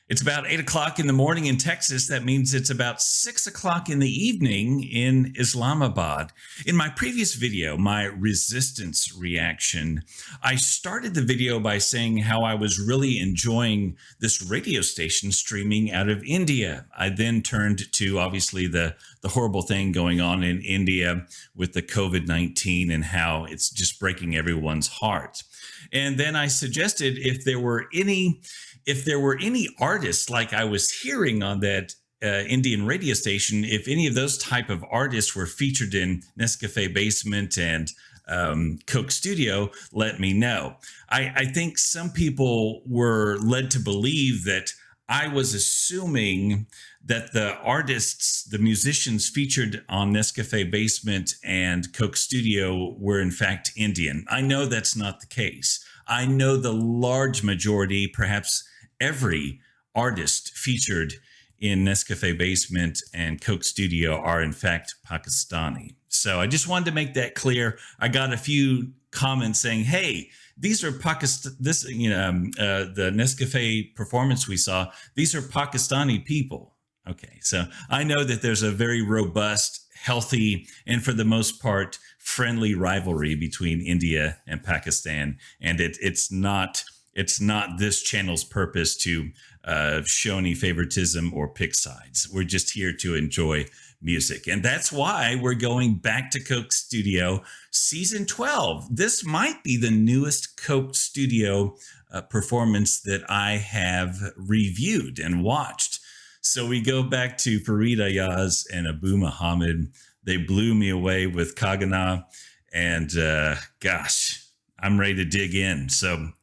It's about 8 o'clock in the morning in Texas. That means it's about 6 o'clock in the evening in Islamabad. In my previous video, my resistance reaction, I started the video by saying how I was really enjoying this radio station streaming out of India. I then turned to obviously the horrible thing going on in India with the COVID-19 and how it's just breaking everyone's heart. And then I suggested if there were any artists like I was hearing on that Indian radio station, if any of those type of artists were featured in Nescafe Basement and Coke Studio, let me know. I think some people were led to believe that I was assuming that the artists, the musicians featured on Nescafe Basement and Coke Studio were in fact Indian. I know that's not the case. I know the large majority, perhaps every artist featured in Nescafe Basement and Coke Studio are in fact Pakistani. So I just wanted to make that clear. I got a few comments saying, "Hey, these are the Nescafe performance we saw. These are Pakistani people." Okay, so I know that there's a very robust, healthy, and for the most part, friendly rivalry between India and Pakistan, and it's not this channel's purpose to show any favoritism or pick sides. We're just here to enjoy music. And that's why we're going back to Coke Studio season 12. This might be the newest Coke Studio performance that I have reviewed and watched. So we go back to Farid Ayaz and Abu Muhammad. They blew me away with Kagana. And gosh, I'm ready to dig in. So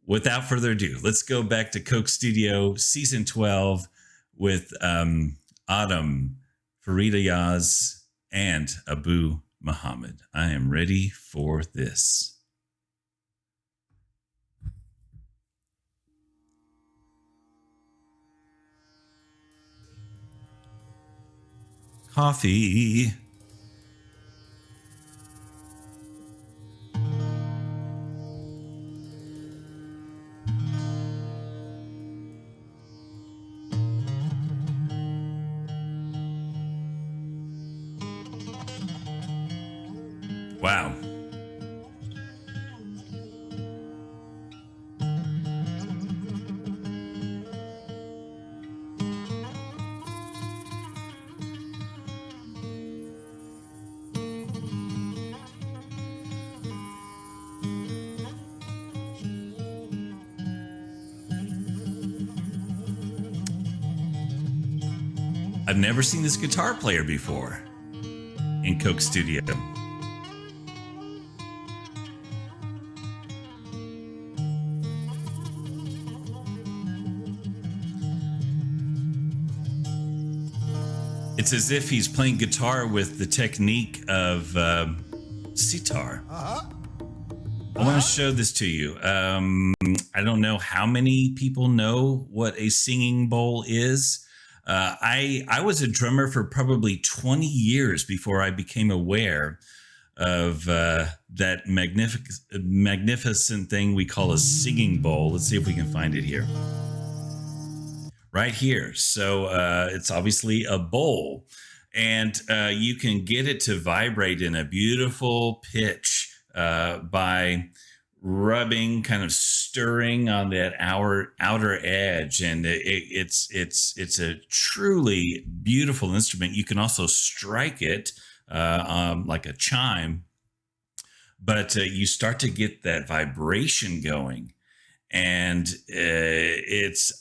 without further ado, let's go back to Coke Studio season 12 with Aadam, Farid Ayaz, and Abu Muhammad. I am ready for this. Coffee. Wow. I've never seen this guitar player before in Coke Studio. It's as if he's playing guitar with the technique of sitar. I want to show this to you. I don't know how many people know what a singing bowl is. I was a drummer for probably 20 years before I became aware of that magnificent thing we call a singing bowl. Let's see if we can find it here. Right here. So it's obviously a bowl, and you can get it to vibrate in a beautiful pitch by rubbing, kind of stirring on that outer edge, and it's a truly beautiful instrument. You can also strike it like a chime, but you start to get that vibration going. And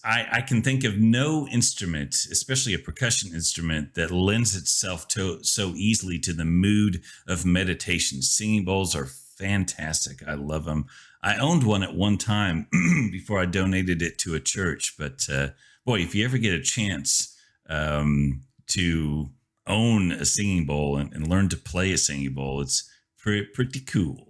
I can think of no instrument, especially a percussion instrument, that lends itself to so easily to the mood of meditation. Singing bowls are fantastic. I love them. I owned one at one time before I donated it to a church. But boy, if you ever get a chance to own a singing bowl and learn to play a singing bowl, it's pretty cool.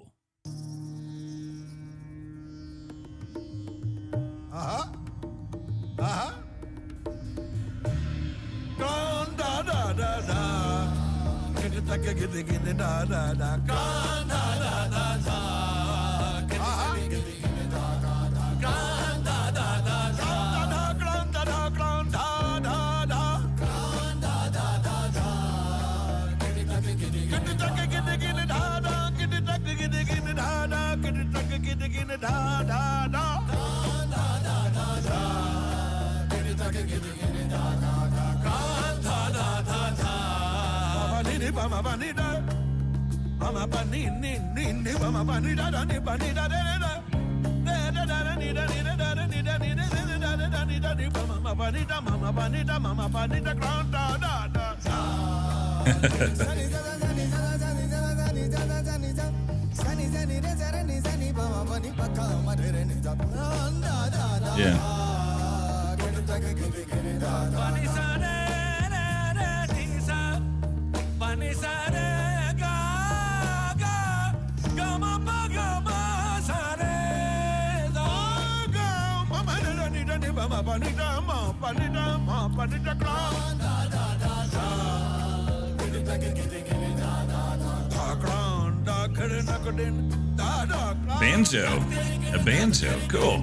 Banjo, a banjo, cool.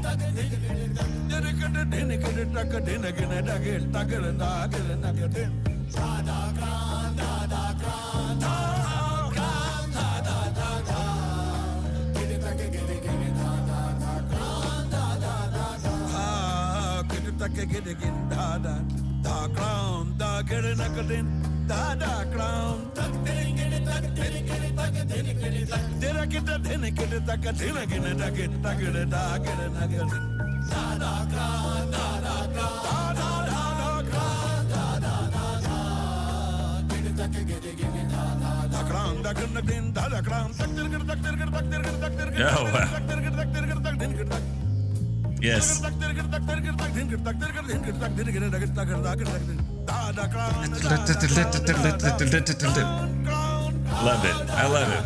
Oh, wow. Yes. Love it. I love it.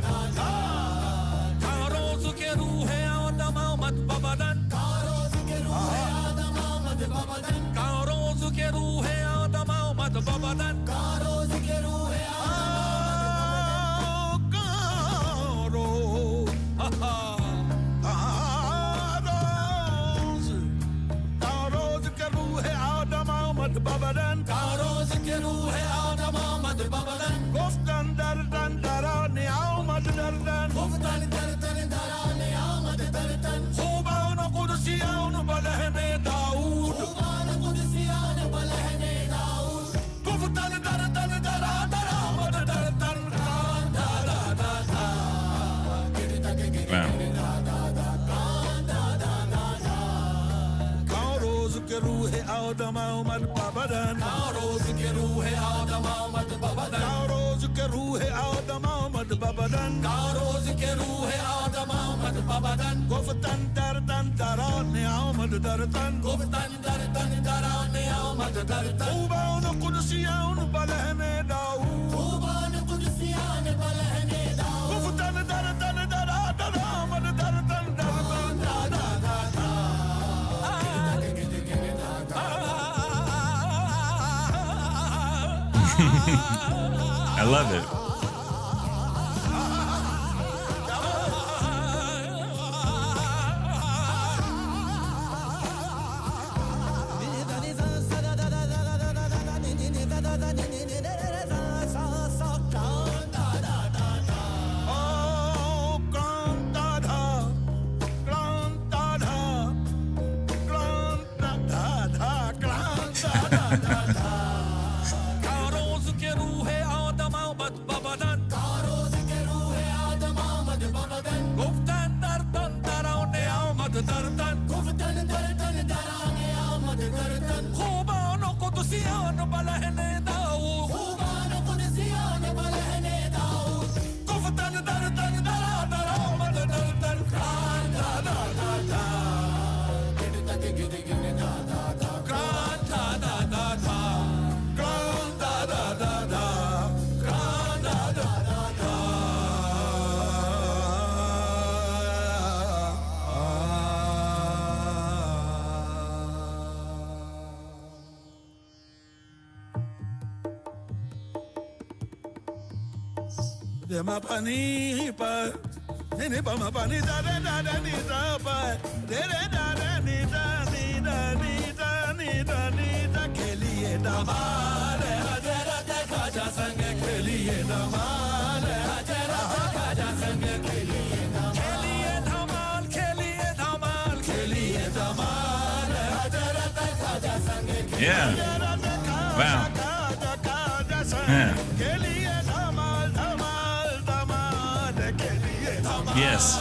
I love it. Ma pani pa ni pa ma pani da da da da ni da pa de da da ni da ni da ni da ni da ni da ke liye damal hajara te khaja sang ke liye damal hajara te khaja sang ke liye damal ke liye damal ke liye damal hajara te khaja sang Yeah. Wow. Yeah. Yes.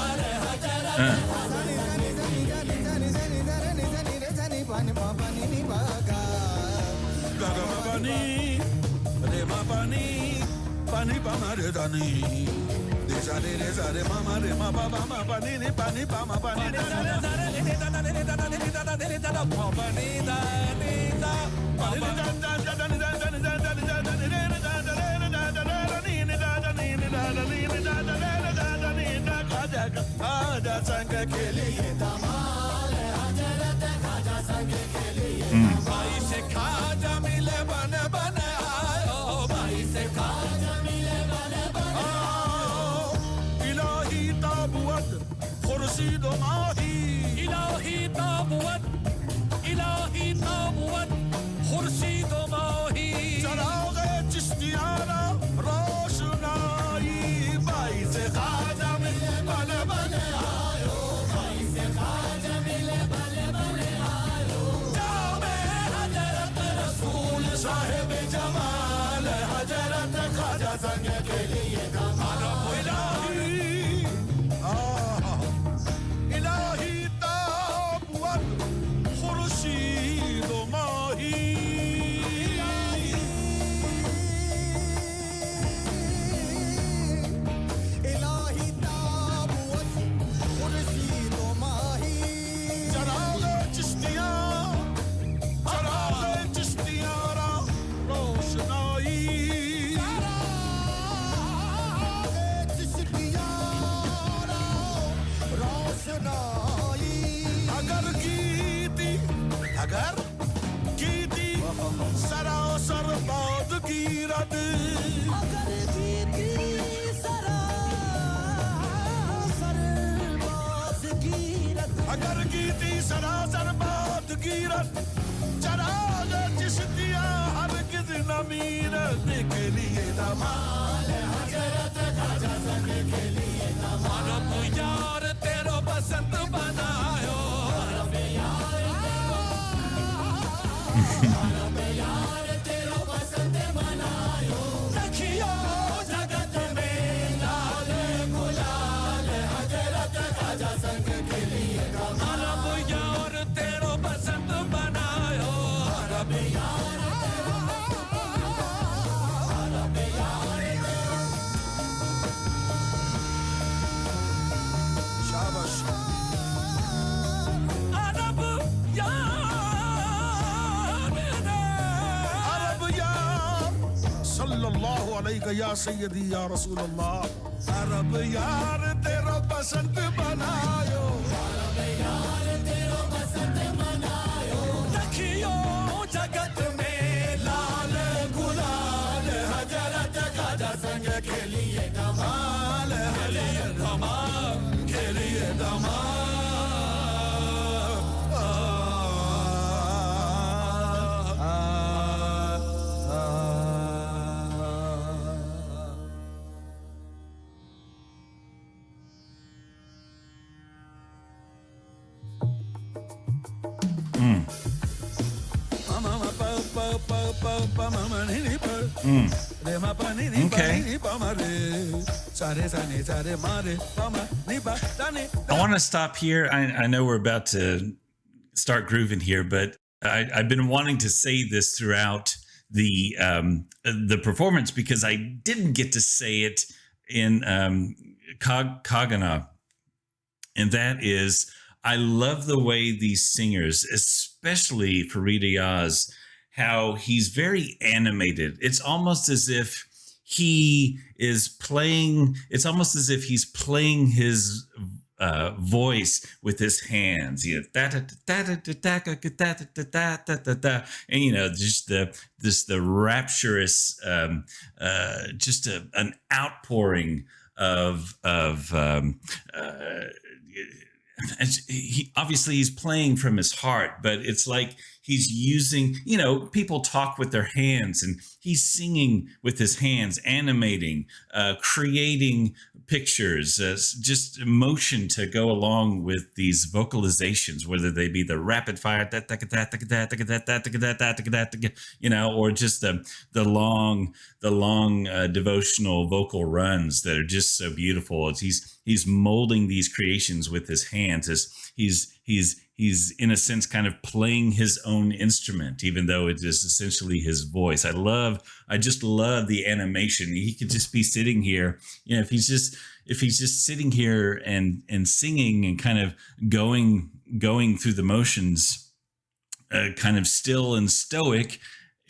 या सैयदी या रसूल अल्लाह अरब यार तेरा पसंद बनायो अरब यार तेरा पसंद बनायो देखियो जगत में लाल गुलाल हजरत खाजा संग के लिए धमाल के लिए धमाल Okay. I want to stop here. I know we're about to start grooving here, but I've been wanting to say this throughout the performance because I didn't get to say it in Kagana, and that is I love the way these singers, especially Farid Ayaz, how he's very animated. It's almost as if he is playing, it's almost as if he's playing his voice with his hands, you know, and you know, just the rapturous, just an outpouring of obviously he's playing from his heart, but it's like he's using, you know, people talk with their hands and he's singing with his hands, animating, creating pictures, just emotion to go along with these vocalizations, whether they be the rapid fire, you know, or just the long devotional vocal runs that are just so beautiful. He's he's molding these creations with his hands, as he's in a sense kind of playing his own instrument, even though it is essentially his voice. I just love the animation. He could just be sitting here, you know, if he's just sitting here and singing and kind of going through the motions, kind of still and stoic.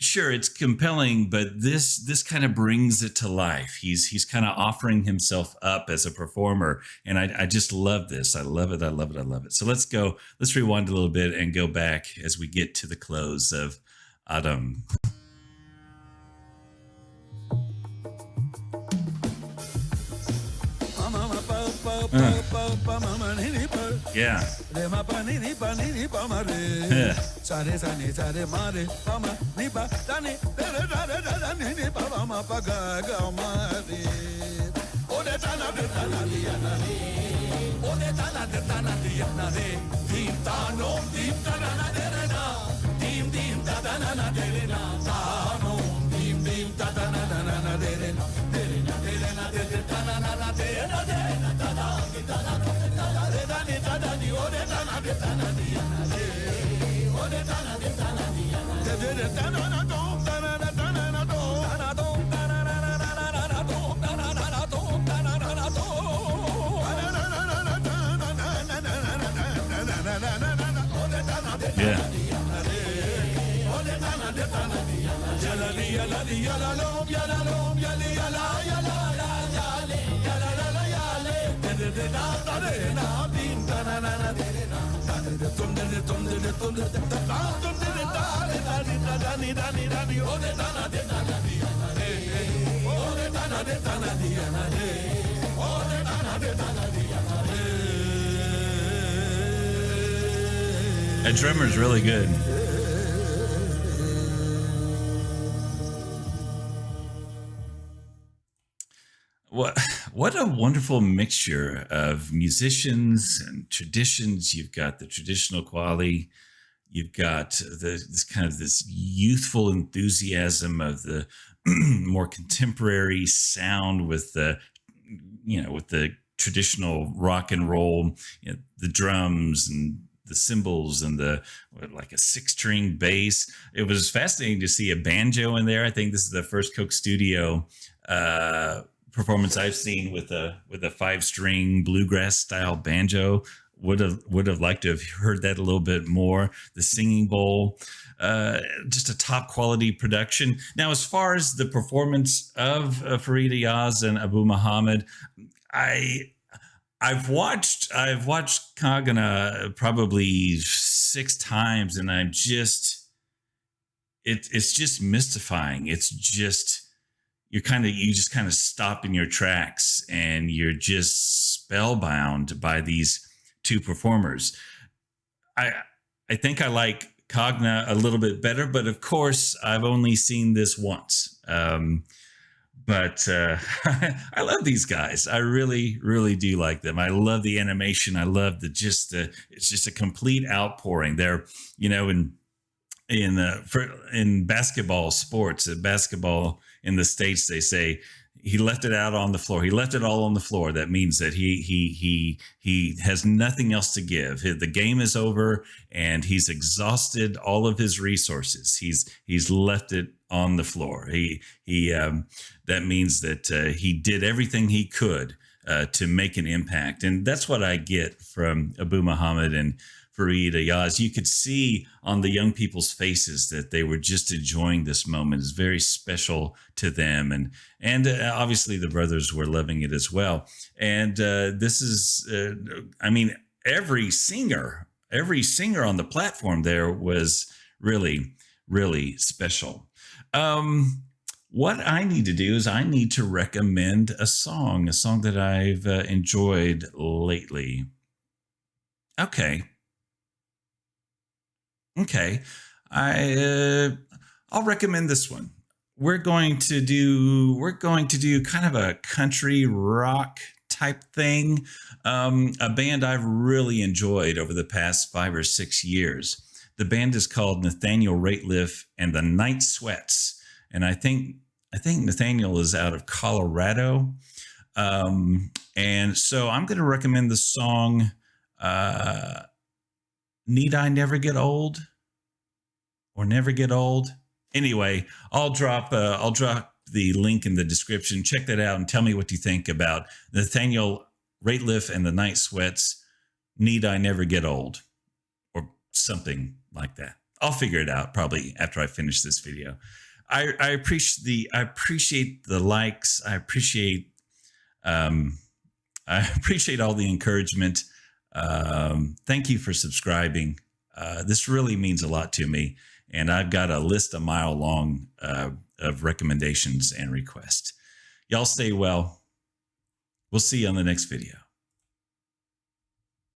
Sure, it's compelling, but this kind of brings it to life. He's kind of offering himself up as a performer, and I just love this. I love it. I love it. I love it. So let's rewind a little bit and go back as we get to the close of Aadam. Yeah. That drummer's really good. What a wonderful mixture of musicians and traditions. You've got the traditional quality. You've got this youthful enthusiasm of the more contemporary sound with the traditional rock and roll, you know, the drums and the cymbals and like a 6-string bass. It was fascinating to see a banjo in there. I think this is the first Coke Studio performance I've seen with a 5-string bluegrass style banjo. Would have liked to have heard that a little bit more. The singing bowl, just a top quality production. Now, as far as the performance of Farid Ayaz and Abu Muhammad, I've watched Kagana probably 6 times, and it's just mystifying. It's just you just kind of stop in your tracks, and you're just spellbound by these 2 performers. I think I like Kagna a little bit better, but of course I've only seen this once. But I love these guys. I really, really do like them. I love the animation. I love it's just a complete outpouring. They're, you know, in basketball sports, basketball in the States, they say he left it out on the floor. He left it all on the floor. That means that he has nothing else to give. The game is over, and he's exhausted all of his resources. He's left it on the floor. That means that he did everything he could to make an impact, and that's what I get from Abu Muhammad and Farid Ayaz. You could see on the young people's faces that they were just enjoying this moment. It's very special to them, and obviously the brothers were loving it as well. And this is, I mean, every singer on the platform there was really, really special. What I need to do is I need to recommend a song that I've enjoyed lately. Okay. I'll recommend this one. We're going to do kind of a country rock type thing. A band I've really enjoyed over the past 5 or 6 years. The band is called Nathaniel, Rateliff, and the Night Sweats. And I think Nathaniel is out of Colorado. And so I'm going to recommend the song Need I Never Get Old or Never Get Old. Anyway, I'll drop the link in the description. Check that out and tell me what you think about Nathaniel, Rateliff, and the Night Sweats. Need I Never Get Old, or something like that. I'll figure it out probably after I finish this video. I appreciate the likes. I appreciate all the encouragement. Thank you for subscribing. This really means a lot to me. And I've got a list a mile long of recommendations and requests. Y'all stay well. We'll see you on the next video.